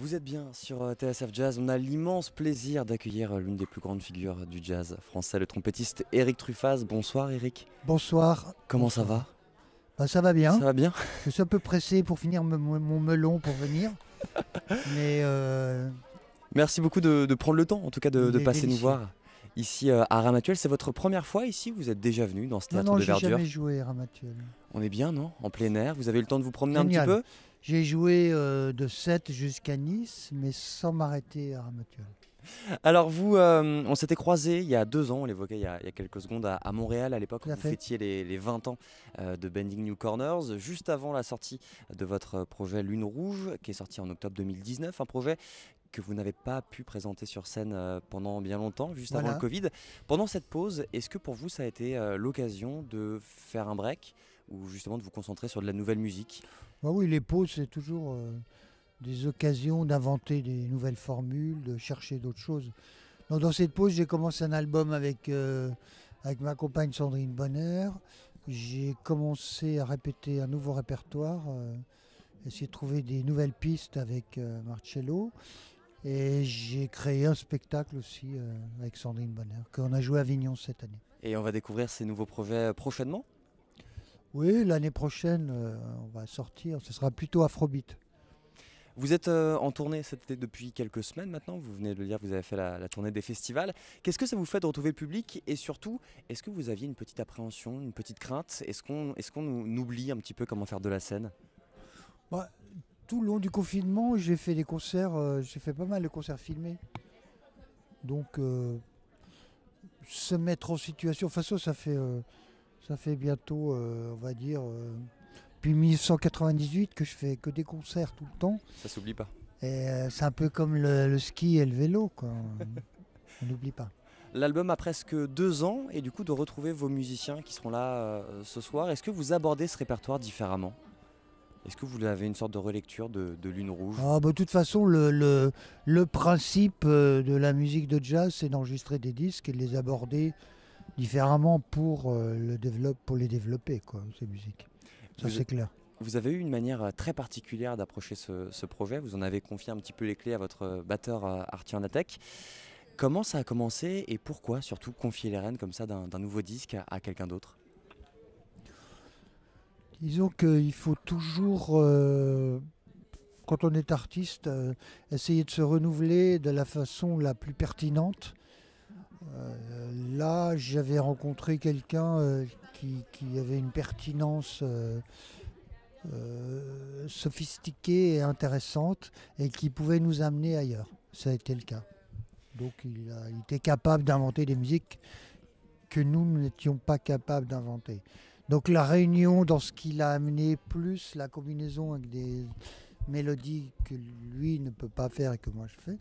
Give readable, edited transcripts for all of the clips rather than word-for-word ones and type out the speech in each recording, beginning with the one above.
Vous êtes bien sur TSF Jazz. On a l'immense plaisir d'accueillir l'une des plus grandes figures du jazz français, le trompettiste Eric Truffaz. Bonsoir Eric. Bonsoir. Comment ça Bonsoir. va? Ça va bien. Ça va bien? Je suis un peu pressé pour finir mon melon pour venir. Mais Merci beaucoup de prendre le temps, en tout cas de il est passer nous délicieux. voir ici à Ramatuelle. C'est votre première fois ici? Vous êtes déjà venu dans ce Non, théâtre non, de j'ai verdure? jamais joué à Ramatuelle. On est bien, non? En plein air. Vous avez eu le temps de vous promener un Génial. petit peu? J'ai joué de Sète jusqu'à Nice, mais sans m'arrêter à Ramatuelle. Alors vous, on s'était croisés il y a 2 ans, on l'évoquait il y a quelques secondes à Montréal, à l'époque Tout où à vous fait. fêtiez les 20 ans de Bending New Corners, juste avant la sortie de votre projet Lune Rouge, qui est sorti en octobre 2019, un projet que vous n'avez pas pu présenter sur scène pendant bien longtemps, juste avant le Voilà. Covid. Pendant cette pause, est-ce que pour vous ça a été l'occasion de faire un break ou justement de vous concentrer sur de la nouvelle musique? Bah oui, les pauses, c'est toujours des occasions d'inventer des nouvelles formules, de chercher d'autres choses. Donc, dans cette pause, j'ai commencé un album avec ma compagne Sandrine Bonner. J'ai commencé à répéter un nouveau répertoire, essayer de trouver des nouvelles pistes avec Marcello. Et j'ai créé un spectacle aussi avec Sandrine Bonner, qu'on a joué à Avignon cette année. Et on va découvrir ces nouveaux projets prochainement? Oui, l'année prochaine, on va sortir, ce sera plutôt Afrobeat. Vous êtes en tournée cet été depuis quelques semaines maintenant, vous venez de le dire, vous avez fait la tournée des festivals. Qu'est-ce que ça vous fait de retrouver le public et surtout, est-ce que vous aviez une petite appréhension, une petite crainte? Est-ce qu'on oublie un petit peu comment faire de la scène? Bah, tout le long du confinement, j'ai fait des concerts, j'ai fait pas mal de concerts filmés. Donc, se mettre en situation, enfin ça fait bientôt, on va dire, depuis 1998 que je fais que des concerts tout le temps. Ça s'oublie pas. Et c'est un peu comme le ski et le vélo, quoi. On n'oublie pas. L'album a presque 2 ans et du coup de retrouver vos musiciens qui seront là ce soir, est-ce que vous abordez ce répertoire différemment? Est-ce que vous avez une sorte de relecture de Lune Rouge? Ah, bah, de toute façon, le principe de la musique de jazz, c'est d'enregistrer des disques et de les aborder différemment pour les développer, quoi, ces musiques. Ça, Vous, c'est clair. vous avez eu une manière très particulière d'approcher ce projet, vous en avez confié un petit peu les clés à votre batteur Arthur Natek. Comment ça a commencé et pourquoi surtout confier les rênes comme ça d'un nouveau disque à quelqu'un d'autre? Disons qu'il faut toujours, quand on est artiste, essayer de se renouveler de la façon la plus pertinente. Là, j'avais rencontré quelqu'un qui avait une pertinence sophistiquée et intéressante et qui pouvait nous amener ailleurs. Ça a été le cas. Donc il était capable d'inventer des musiques que nous n'étions pas capables d'inventer. Donc la réunion dans ce qu'il a amené, plus la combinaison avec des mélodies que lui ne peut pas faire et que moi je fais,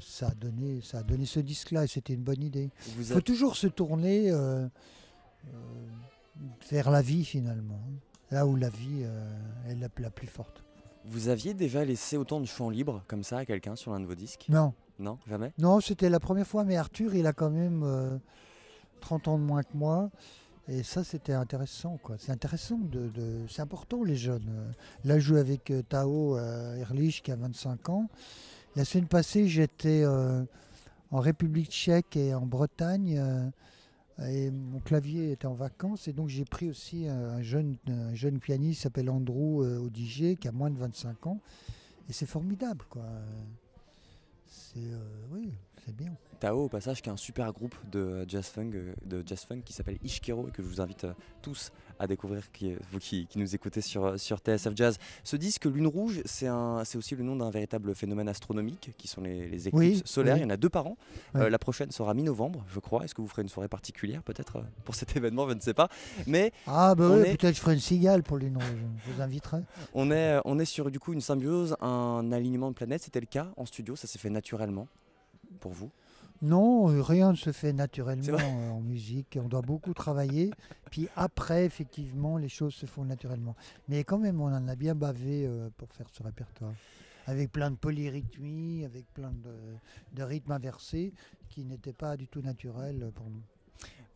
ça a donné ce disque-là et c'était une bonne idée. Il Vous, faut toujours se tourner vers la vie finalement, hein. Là où la vie est la plus forte. vous aviez déjà laissé autant de champs libres comme ça à quelqu'un sur l'un de vos disques? Non, Non, jamais? non, c'était la première fois, mais Arthur, il a quand même 30 ans de moins que moi. Et ça, c'était intéressant, quoi. C'est intéressant, c'est important, les jeunes. Là, je joue avec Tao Ehrlich, qui a 25 ans. La semaine passée, j'étais en République tchèque et en Bretagne. Et mon clavier était en vacances. Et donc, j'ai pris aussi un jeune pianiste qui s'appelle Andrew Odigé, qui a moins de 25 ans. Et c'est formidable, quoi. Oui, c'est bien. Tao, au passage, qui est un super groupe de jazz funk qui s'appelle Ishkero et que je vous invite tous à découvrir, vous qui nous écoutez sur TSF Jazz. Ce disque Lune Rouge, c'est aussi le nom d'un véritable phénomène astronomique qui sont les éclipses Oui, solaires. oui. Il y en a 2 par an. Ouais. La prochaine sera mi-novembre, je crois. Est-ce que vous ferez une soirée particulière peut-être pour cet événement? Je ne sais pas. Mais Ah, bah on oui, est- peut-être je ferai une cigale pour l'une rouge. Je vous inviterai. on est sur du coup une symbiose, un alignement de planètes. C'était le cas en studio, ça s'est fait naturellement pour vous? Non, rien ne se fait C'est naturellement vrai. en musique. On doit beaucoup travailler. Puis après, effectivement, les choses se font naturellement. Mais quand même, on en a bien bavé pour faire ce répertoire. Avec plein de polyrythmies, avec plein de rythmes inversés qui n'étaient pas du tout naturels pour nous.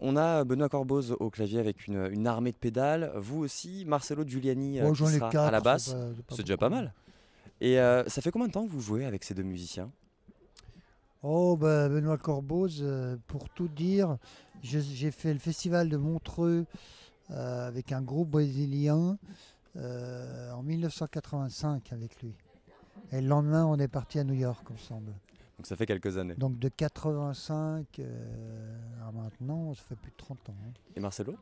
On a Benoît Corboz au clavier avec une armée de pédales. Vous aussi, Marcelo Giuliani Bon, qui j'en ai sera à la 4, basse. c'est C'est déjà pas beaucoup. mal. Et ça fait combien de temps que vous jouez avec ces deux musiciens? Oh, bah, Benoît Corboz, pour tout dire, j'ai fait le festival de Montreux avec un groupe brésilien en 1985 avec lui. Et le lendemain, on est parti à New York ensemble. Donc ça fait quelques années. Donc de 85 à maintenant, ça fait plus de 30 ans, hein. Et Marcelo?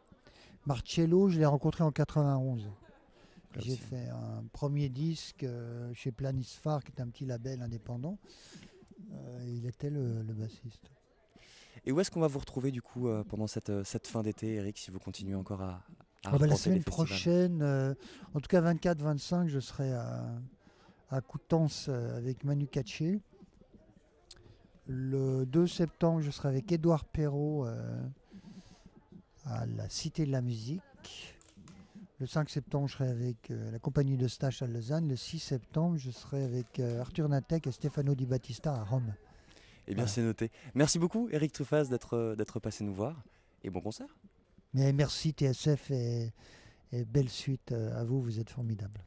Marcello, je l'ai rencontré en 91. Là J'ai aussi. fait un premier disque chez Planisphare, qui est un petit label indépendant. Il était le bassiste. Et où est-ce qu'on va vous retrouver du coup pendant cette fin d'été, Eric, si vous continuez encore à Ah bah, la arpenter les semaine festivals? prochaine, en tout cas 24-25, je serai à Coutances avec Manu Katché. Le 2 septembre, je serai avec Édouard Perrault à la Cité de la Musique. Le 5 septembre, je serai avec la compagnie de Stache à Lausanne. Le 6 septembre, je serai avec Arthur Natek et Stefano Di Battista à Rome. Eh bien Voilà. c'est noté. Merci beaucoup Eric Truffaz d'être passé nous voir et bon concert. Mais merci TSF et belle suite à vous, vous êtes formidables.